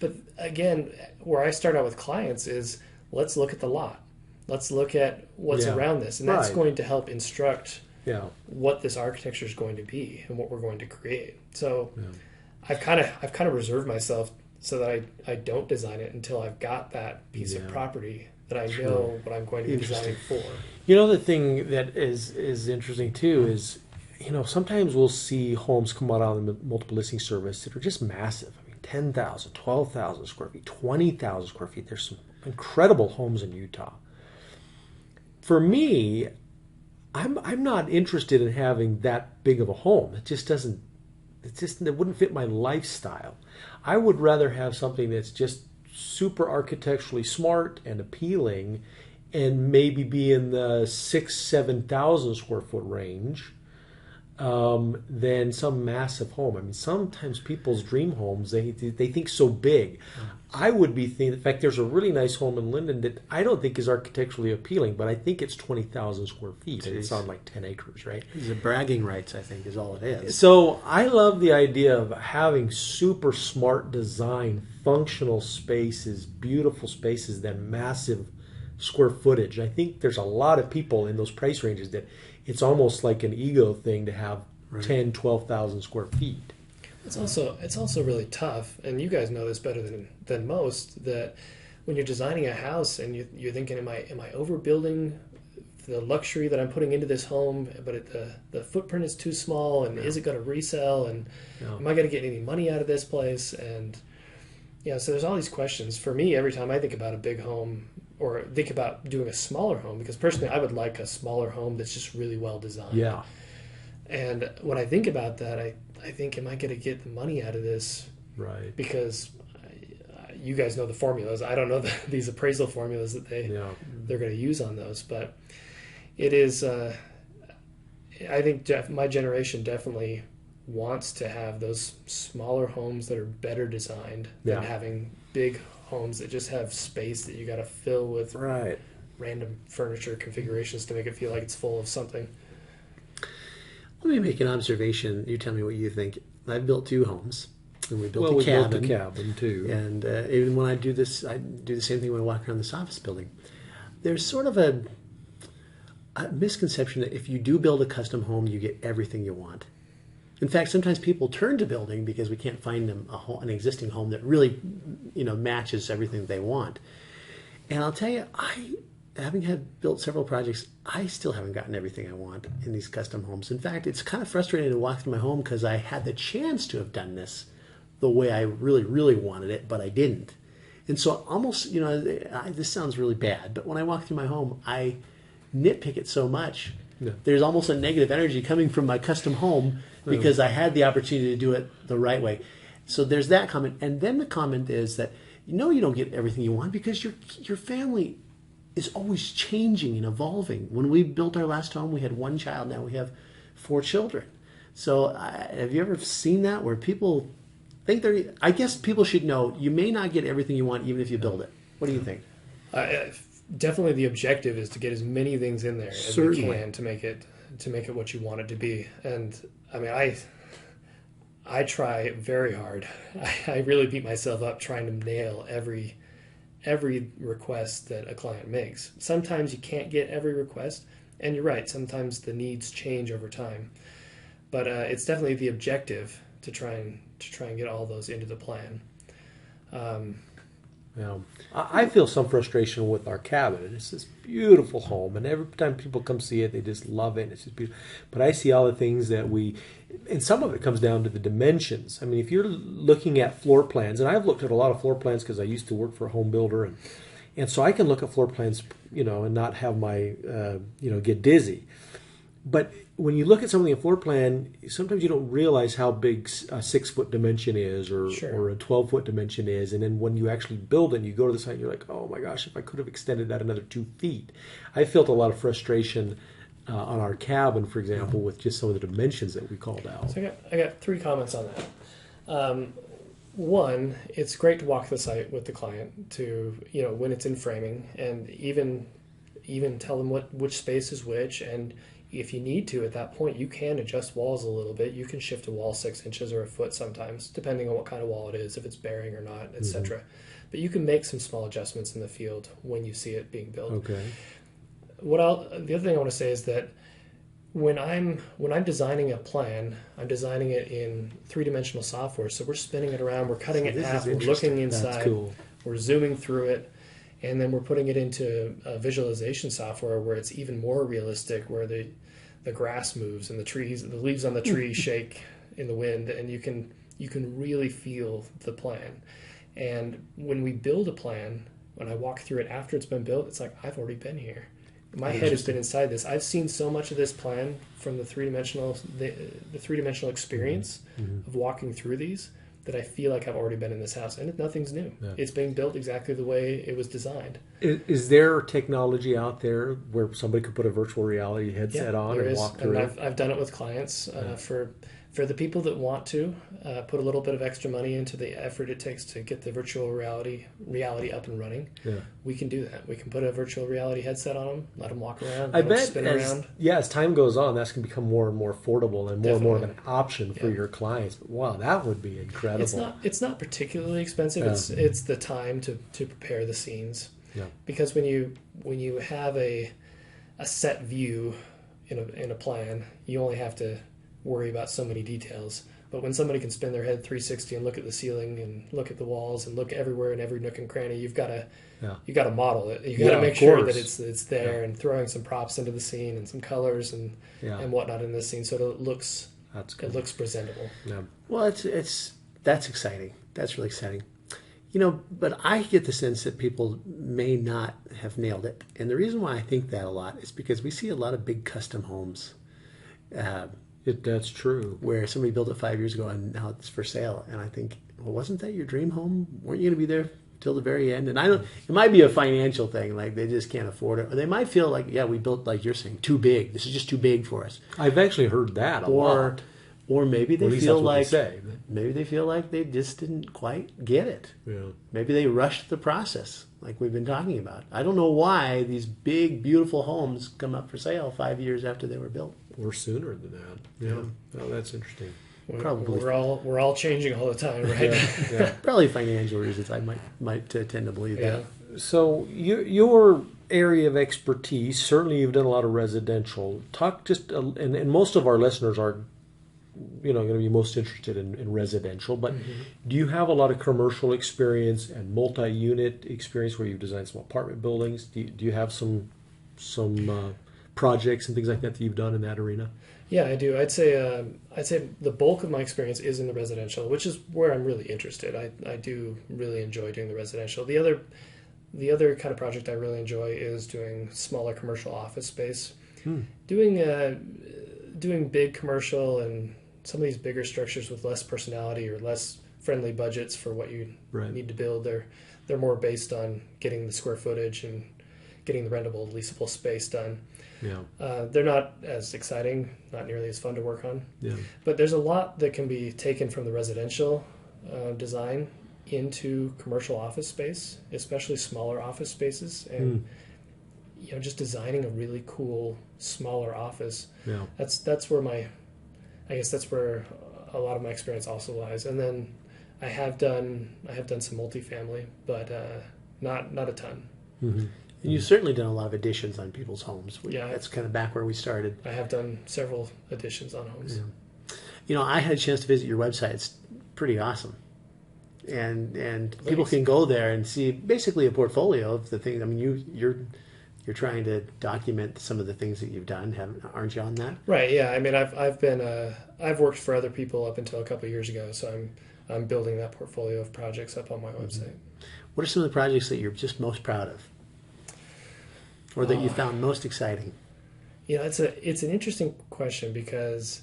[SPEAKER 2] But again, where I start out with clients is let's look at the lot. Let's look at what's around this. And that's going to help instruct what this architecture is going to be and what we're going to create. So I've kind of reserved myself so that I don't design it until I've got that piece of property that I know what I'm going to be designing for.
[SPEAKER 3] You know, the thing that is interesting too is sometimes we'll see homes come out on the multiple listing service that are just massive. I mean, 10,000, 12,000 square feet, 20,000 square feet. There's some incredible homes in Utah. For me, I'm not interested in having that big of a home. It wouldn't fit my lifestyle. I would rather have something that's just super architecturally smart and appealing, and maybe be in the 7,000 square foot range, than some massive home. I mean, sometimes people's dream homes, they think so big. I would be thinking, in fact, there's a really nice home in Linden that I don't think is architecturally appealing, but I think it's 20,000 square feet. And it's on like 10 acres, right?
[SPEAKER 1] The bragging rights, I think, is all it is.
[SPEAKER 3] So I love the idea of having super smart design, functional spaces, beautiful spaces, then massive square footage. I think there's a lot of people in those price ranges that it's almost like an ego thing to have 10, 12,000 square feet.
[SPEAKER 2] It's also really tough, and you guys know this better than most, that when you're designing a house and you're thinking, am I overbuilding the luxury that I'm putting into this home, but the footprint is too small, and is it going to resell, and am I going to get any money out of this place? And so there's all these questions. For me, every time I think about a big home or think about doing a smaller home, because personally I would like a smaller home that's just really well designed.
[SPEAKER 3] Yeah.
[SPEAKER 2] And when I think about that, I think, am I going to get the money out of this?
[SPEAKER 3] Right.
[SPEAKER 2] Because you guys know the formulas. I don't know these appraisal formulas that they're going to use on those. But it is, I think my generation definitely wants to have those smaller homes that are better designed than having big homes that just have space that you got to fill with random furniture configurations to make it feel like it's full of something.
[SPEAKER 1] Let me make an observation. You tell me what you think. I've built 2 homes, and we built a cabin.
[SPEAKER 3] Built a cabin too.
[SPEAKER 1] And even when I do this, I do the same thing when I walk around this office building. There's sort of a misconception that if you do build a custom home, you get everything you want. In fact, sometimes people turn to building because we can't find them an existing home that really, matches everything they want. And I'll tell you, having built several projects, I still haven't gotten everything I want in these custom homes. In fact, it's kind of frustrating to walk through my home because I had the chance to have done this the way I really, really wanted it, but I didn't. And so almost, this sounds really bad, but when I walk through my home, I nitpick it so much. Yeah. There's almost a negative energy coming from my custom home because I had the opportunity to do it the right way. So there's that comment. And then the comment is that, you don't get everything you want because your family is always changing and evolving. When we built our last home, we had 1 child. Now we have 4 children. So have you ever seen that where people think I guess people should know you may not get everything you want even if you build it. What do you think?
[SPEAKER 2] Definitely the objective is to get as many things in there as we can to make it what you want it to be. And I mean, I try very hard. I really beat myself up trying to nail every request that a client makes. Sometimes you can't get every request, and you're right, sometimes the needs change over time. But it's definitely the objective to try and get all those into the plan.
[SPEAKER 3] I feel some frustration with our cabin. It's this beautiful home, and every time people come see it, they just love it. It's just beautiful. But I see all the things that and some of it comes down to the dimensions. I mean, if you're looking at floor plans, and I've looked at a lot of floor plans because I used to work for a home builder, and so I can look at floor plans, and not have my, get dizzy. But when you look at something in a floor plan, sometimes you don't realize how big a 6-foot dimension is or a 12-foot dimension is. And then when you actually build it and you go to the site, you're like, oh my gosh, if I could have extended that another 2 feet. I felt a lot of frustration on our cabin, for example, with just some of the dimensions that we called out.
[SPEAKER 2] So I got 3 comments on that. One, it's great to walk the site with the client to, when it's in framing, and even tell them which space is which, and if you need to, at that point, you can adjust walls a little bit. You can shift a wall 6 inches or a foot sometimes, depending on what kind of wall it is, if it's bearing or not, etc. Mm-hmm. But you can make some small adjustments in the field when you see it being built.
[SPEAKER 3] Okay.
[SPEAKER 2] The other thing I want to say is that when I'm designing a plan, I'm designing it in 3-dimensional software. So we're spinning it around, we're cutting it in half, we're looking inside,
[SPEAKER 3] that's cool.
[SPEAKER 2] We're zooming through it. And then we're putting it into a visualization software where it's even more realistic, where the the grass moves and the leaves on the tree shake in the wind, and you can really feel the plan. And when we build a plan, when I walk through it after it's been built, it's like I've already been here. My head has been inside this. I've seen so much of this plan from the three-dimensional experience of walking through these, that I feel like I've already been in this house, and nothing's new. Yeah. It's being built exactly the way it was designed.
[SPEAKER 3] Is there technology out there where somebody could put a virtual reality headset on and walk through it?
[SPEAKER 2] I've done it with clients for the people that want to put a little bit of extra money into the effort it takes to get the virtual reality up and running. Yeah. We can do that. We can put a virtual reality headset on them, let them walk around,
[SPEAKER 3] I bet spin around. Yeah, as time goes on, that's going to become more and more affordable and more of an option for your clients. But wow, that would be incredible.
[SPEAKER 2] It's not particularly expensive. Yeah. It's the time to prepare the scenes. Yeah. Because when you have a set view in a plan, you only have to worry about so many details. But when somebody can spin their head 360 and look at the ceiling and look at the walls and look everywhere in every nook and cranny, you've got to model it. You got to make sure that it's there, and throwing some props into the scene and some colors and whatnot in this scene, so that it looks presentable.
[SPEAKER 1] Yeah. Well, that's exciting. That's really exciting. But I get the sense that people may not have nailed it, and the reason why I think that a lot is because we see a lot of big custom homes.
[SPEAKER 3] That's true.
[SPEAKER 1] Where somebody built it 5 years ago and now it's for sale. And I think, well, wasn't that your dream home? Weren't you going to be there till the very end? And it might be a financial thing, like they just can't afford it. Or they might feel like, we built, like you're saying, too big. This is just too big for us.
[SPEAKER 3] I've actually heard that a lot.
[SPEAKER 1] Or maybe they feel like they just didn't quite get it. Yeah. Maybe they rushed the process, like we've been talking about. I don't know why these big, beautiful homes come up for sale 5 years after they were built.
[SPEAKER 3] Or sooner than that. Yeah. Oh, that's interesting.
[SPEAKER 1] Probably
[SPEAKER 2] we're all changing all the time, right?
[SPEAKER 1] Yeah. Probably financial reasons. I might tend to believe that.
[SPEAKER 3] So your area of expertise, certainly you've done a lot of residential. Talk and most of our listeners are going to be most interested in residential, but do you have a lot of commercial experience and multi-unit experience where you've designed some apartment buildings? Do you have some projects and things like that you've done in that arena?
[SPEAKER 2] Yeah, I do. I'd say the bulk of my experience is in the residential, which is where I'm really interested. I do really enjoy doing the residential. The other kind of project I really enjoy is doing smaller commercial office space. Doing big commercial and some of these bigger structures with less personality or less friendly budgets for what you need to build. They're more based on getting the square footage and getting the rentable, leasable space done. Yeah. They're not as exciting, not nearly as fun to work on. Yeah. But there's a lot that can be taken from the residential design into commercial office space, especially smaller office spaces, and just designing a really cool smaller office. Yeah. That's where that's where a lot of my experience also lies. And then I have done some multifamily, but not a ton.
[SPEAKER 1] Mm-hmm. And you've certainly done a lot of additions on people's homes. That's kind of back where we started.
[SPEAKER 2] I have done several additions on homes.
[SPEAKER 1] Yeah. I had a chance to visit your website. It's pretty awesome. And people can go there and see basically a portfolio of the things. I mean, you're trying to document some of the things that you've done, aren't you, on that?
[SPEAKER 2] Right. Yeah. I mean, I've worked for other people up until a couple of years ago, so I'm building that portfolio of projects up on my website.
[SPEAKER 1] What are some of the projects that you're just most proud of, or that you found most exciting?
[SPEAKER 2] It's an interesting question, because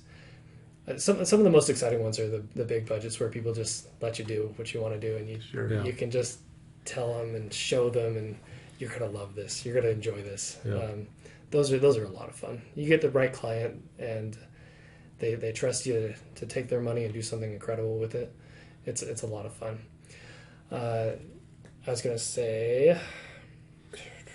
[SPEAKER 2] some of the most exciting ones are the big budgets where people just let you do what you want to do, and you can just tell them and show them, and you're going to love this. You're going to enjoy this. Yeah. Those are a lot of fun. You get the right client, and they trust you to take their money and do something incredible with it. It's a lot of fun. I was going to say,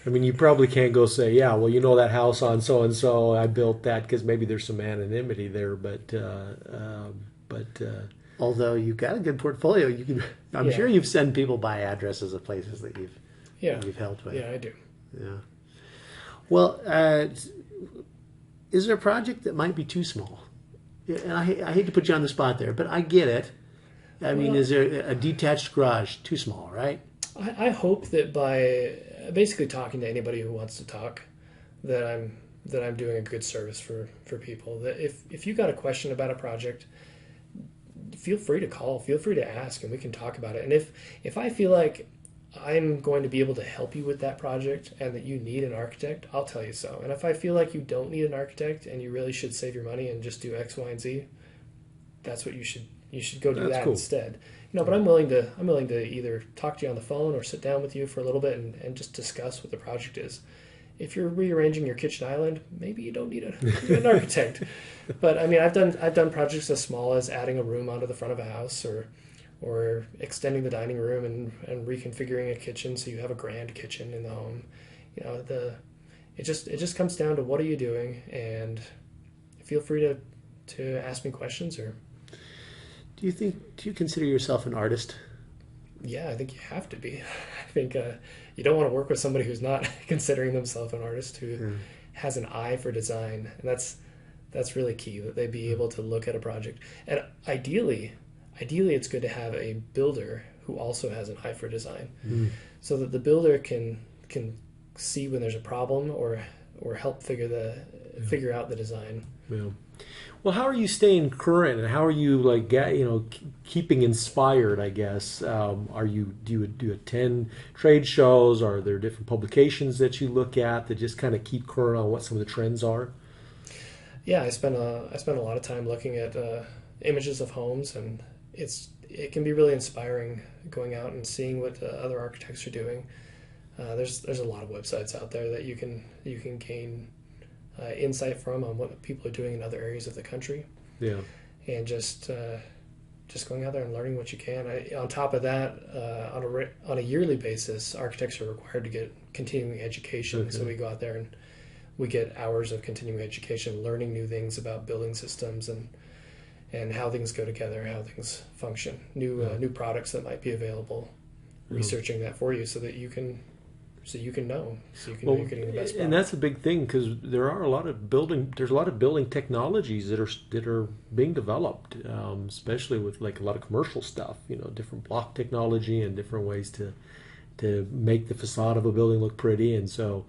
[SPEAKER 3] I mean, you probably can't go say, that house on so-and-so, I built that, because maybe there's some anonymity there, but
[SPEAKER 1] although you've got a good portfolio, I'm sure you've sent people by addresses of places that you've helped with.
[SPEAKER 2] Yeah, I do.
[SPEAKER 1] Yeah. Well, is there a project that might be too small? And I hate to put you on the spot there, but I get it. I mean, is there a detached garage too small, right?
[SPEAKER 2] I hope that by basically talking to anybody who wants to talk, that I'm that I'm doing a good service for people. That if you got a question about a project, feel free to call, feel free to ask, and we can talk about it. And if I feel like I'm going to be able to help you with that project and that you need an architect, I'll tell you so. And if I feel like you don't need an architect and you really should save your money and just do X, Y, and Z, that's what you should go do that cool. Instead. But I'm willing to either talk to you on the phone or sit down with you for a little bit and just discuss what the project is. If you're rearranging your kitchen island, maybe you don't need an architect. But I mean, I've done projects as small as adding a room onto the front of a house, or extending the dining room and reconfiguring a kitchen so you have a grand kitchen in the home. It just comes down to what are you doing, and feel free to ask me questions. Or
[SPEAKER 1] do you consider yourself an artist?
[SPEAKER 2] Yeah, I think you have to be. I think you don't want to work with somebody who's not considering themselves an artist, who has an eye for design, and that's really key, that they be able to look at a project. And ideally it's good to have a builder who also has an eye for design, so that the builder can see when there's a problem or help figure out the design.
[SPEAKER 3] Yeah. Well, how are you staying current, and how are you keeping inspired? I guess do you attend trade shows? Are there different publications that you look at that just kind of keep current on what some of the trends are?
[SPEAKER 2] Yeah, I spend a lot of time looking at images of homes, and it can be really inspiring going out and seeing what other architects are doing. There's a lot of websites out there that you can gain insight from on what people are doing in other areas of the country.
[SPEAKER 3] Yeah,
[SPEAKER 2] and just going out there and learning what you can. On top of that, on a yearly basis, architects are required to get continuing education. Okay. So we go out there and we get hours of continuing education, learning new things about building systems and how things go together, how things function, new products that might be available, researching that for you so you can know you're getting the best product.
[SPEAKER 3] And that's a big thing, because there's a lot of building technologies that are being developed, especially with like a lot of commercial stuff, different block technology and different ways to make the facade of a building look pretty. And so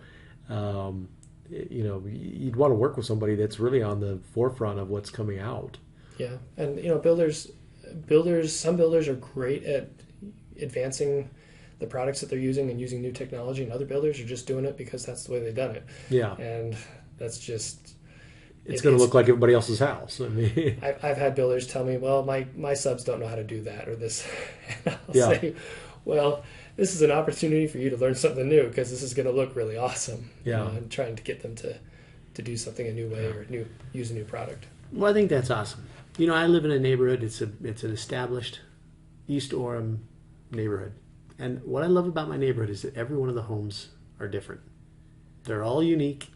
[SPEAKER 3] you'd want to work with somebody that's really on the forefront of what's coming out.
[SPEAKER 2] Yeah, and some builders are great at advancing the products that they're using and using new technology, and other builders are just doing it because that's the way they've done it.
[SPEAKER 3] Yeah,
[SPEAKER 2] and that's just
[SPEAKER 3] it's going to look like everybody else's house. I mean,
[SPEAKER 2] I've had builders tell me, "Well, my subs don't know how to do that or this." And I'll say, "Well, this is an opportunity for you to learn something new, because this is going to look really awesome."
[SPEAKER 3] Yeah,
[SPEAKER 2] and trying to get them to do something a new way or use a new product.
[SPEAKER 1] Well, I think that's awesome. I live in a neighborhood. It's an established East Orem neighborhood. And what I love about my neighborhood is that every one of the homes are different. They're all unique,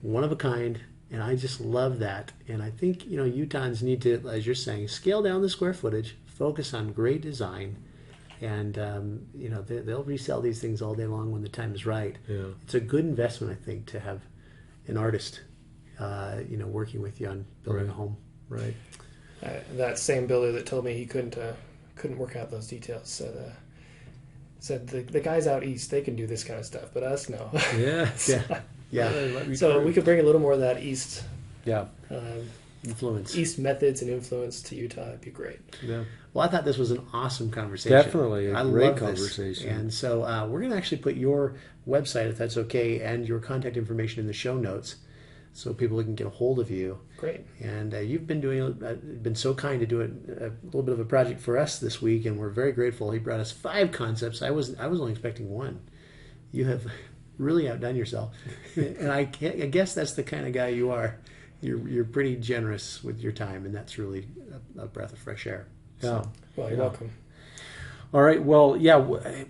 [SPEAKER 1] one of a kind, and I just love that. And I think, Utahns need to, as you're saying, scale down the square footage, focus on great design, and, they'll resell these things all day long when the time is right.
[SPEAKER 3] Yeah.
[SPEAKER 1] It's a good investment, I think, to have an artist, working with you on building a home.
[SPEAKER 3] Right.
[SPEAKER 2] That same builder that told me he couldn't work out those details said the guys out east, they can do this kind of stuff, but us, no.
[SPEAKER 3] Yeah.
[SPEAKER 2] Yeah. So we could bring a little more of that east
[SPEAKER 1] influence,
[SPEAKER 2] east methods and influence to Utah. It'd be great.
[SPEAKER 3] Yeah.
[SPEAKER 1] Well, I thought this was an awesome conversation.
[SPEAKER 3] Definitely a great conversation.
[SPEAKER 1] And so we're going to actually put your website, if that's okay, and your contact information in the show notes, so people can get a hold of you.
[SPEAKER 2] Great.
[SPEAKER 1] And you've been so kind to do a little bit of a project for us this week, and we're very grateful. He brought us 5 concepts. I was only expecting 1. You have really outdone yourself, and I guess that's the kind of guy you are. You're pretty generous with your time, and that's really a breath of fresh air.
[SPEAKER 3] Yeah.
[SPEAKER 2] Well, you're welcome.
[SPEAKER 3] All right. Well, yeah.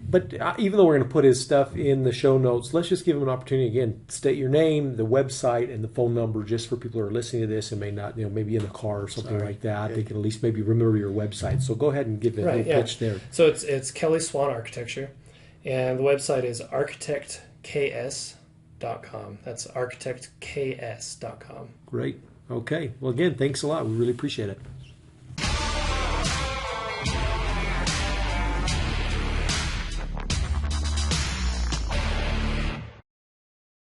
[SPEAKER 3] But even though we're going to put his stuff in the show notes, let's just give him an opportunity again. State your name, the website, and the phone number, just for people who are listening to this and may not, maybe in the car or something like that. Yeah. They can at least maybe remember your website. So go ahead and give a little pitch there.
[SPEAKER 2] So it's Kelly Swan Architecture, and the website is architectks.com. That's architectks.com.
[SPEAKER 3] Great. Okay. Well, again, thanks a lot. We really appreciate it.